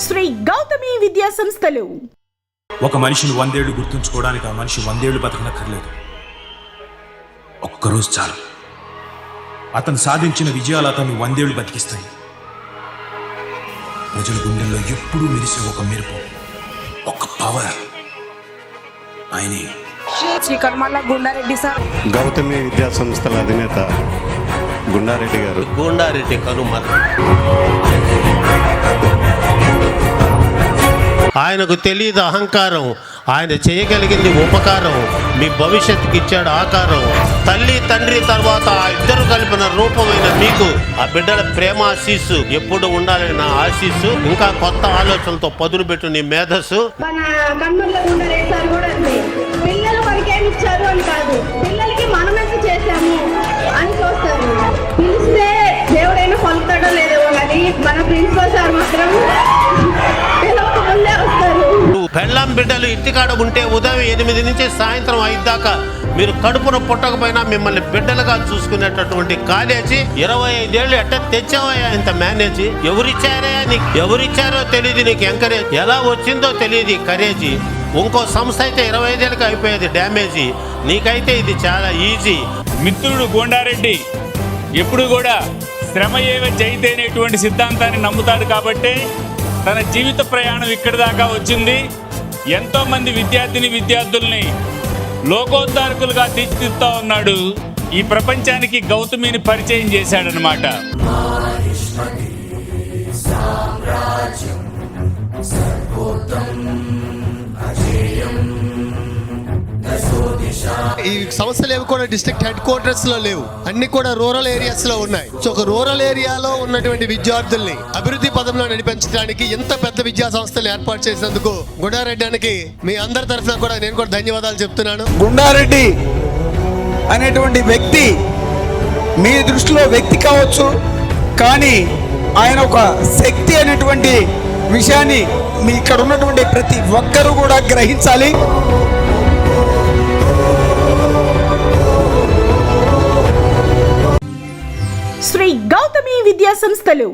శ్రీ గౌతమి విద్యా సంస్థలు. ఒక మనిషిని 100 ఏళ్లు గుర్తుంచుకోవడానికి ఆ మనిషి 100 ఏళ్లు బతకనక్కర్లేదు. ఒక్కరోజు చాలు. అతను సాధించిన విజయాలు అతన్ని 100 ఏళ్లు బతికిస్తాయి. ప్రజల గుండెల్లో ఎప్పుడూ మెరిసే ఒక మెరుపు, ఒక పవర్, ఆయనే శ్రీ కనుమల గుండారెడ్డి సార్. గౌతమి విద్యా సంస్థల అధినేత గుండారెడ్డి గారు. గుండారెడ్డి కనుమల ఆయనకు తెలియదు అహంకారం, ఆయన చేయగలిగింది ఉపకారం. మీ భవిష్యత్తుకి ఇచ్చాడు ఆకారం. తల్లి తండ్రి తర్వాత ఆ ఇద్దరు కలిపిన రూపమైన మీకు ఆ బిడ్డల ప్రేమ ఆశీస్సు ఎప్పుడు ఉండాలని నా ఆశీస్సు. ఇంకా కొత్త ఆలోచనలతో పదును పెట్టు నీ మేధస్సు. మన కనుమల గుండారెడ్డి సార్ కూడా అంతే. పిల్లలు మనకేమి ఇచ్చారు అని కాదు, పిల్లలకి మనం ఎంత చేశాము అని చూస్తారు. పిలిస్తే దేవుడైనా పలుకుతాడో లేదో కానీ మన ప్రిన్సిపల్ సార్ మాత్రం పెళ్ళాం బిడ్డలు ఇంటికాడ ఉంటే ఉదయం 8 నుంచి సాయంత్రం 5 దాకా మీరు కడుపున పుట్టకపోయినా మిమ్మల్ని బిడ్డలుగా చూసుకునేటటువంటి కాలేజీ 25 ఏళ్ళు ఎట్ట తెచ్చావయ్యా ఇంత మేనేజీ? ఎవరిచ్చారయ్యా నీకు? ఎవరిచ్చారో తెలియదు నీకు ఎంకరేజ్, ఎలా వచ్చిందో తెలియదు కరేజీ. ఇంకో సంస్థ అయితే 25 ఏళ్ళకి అయిపోయేది డ్యామేజీ, నీకైతే ఇది చాలా ఈజీ. మిత్రుడు గుండారెడ్డి ఎప్పుడు కూడా శ్రమ ఏవ జయితే అనేటువంటి సిద్ధాంతాన్ని నమ్ముతాడు కాబట్టి తన జీవిత ప్రయాణం ఇక్కడి దాకా వచ్చింది. ఎంతో మంది విద్యార్థుల్ని లోకోద్ధారకులుగా తీర్చిదిద్దుతా ఉన్నాడు. ఈ ప్రపంచానికి గౌతమిని పరిచయం చేశాడనమాట. ఈ సంస్థలు ఏవి కూడా డిస్ట్రిక్ట్ హెడ్ క్వార్టర్స్ లో లేవు, అన్ని కూడా రూరల్ ఏరియాస్ లో ఉన్నాయి. సో ఒక రూరల్ ఏరియాలో ఉన్నటువంటి విద్యార్థుల్ని అభివృద్ధి పదంలో నడిపించడానికి ఎంత పెద్ద విద్యా సంస్థలు ఏర్పాటు చేసినందుకు గుండారెడ్డికి మీ అందరి తరఫున కూడా నేను కూడా ధన్యవాదాలు చెప్తున్నాను. గుండారెడ్డి అనేటువంటి వ్యక్తి మీ దృష్టిలో వ్యక్తి కావచ్చు, కానీ ఆయన ఒక శక్తి అనేటువంటి విషయాన్ని మీ ఇక్కడ ఉన్నటువంటి ప్రతి ఒక్కరూ కూడా గ్రహించాలి. శ్రీ గౌతమి విద్యా సంస్థలు.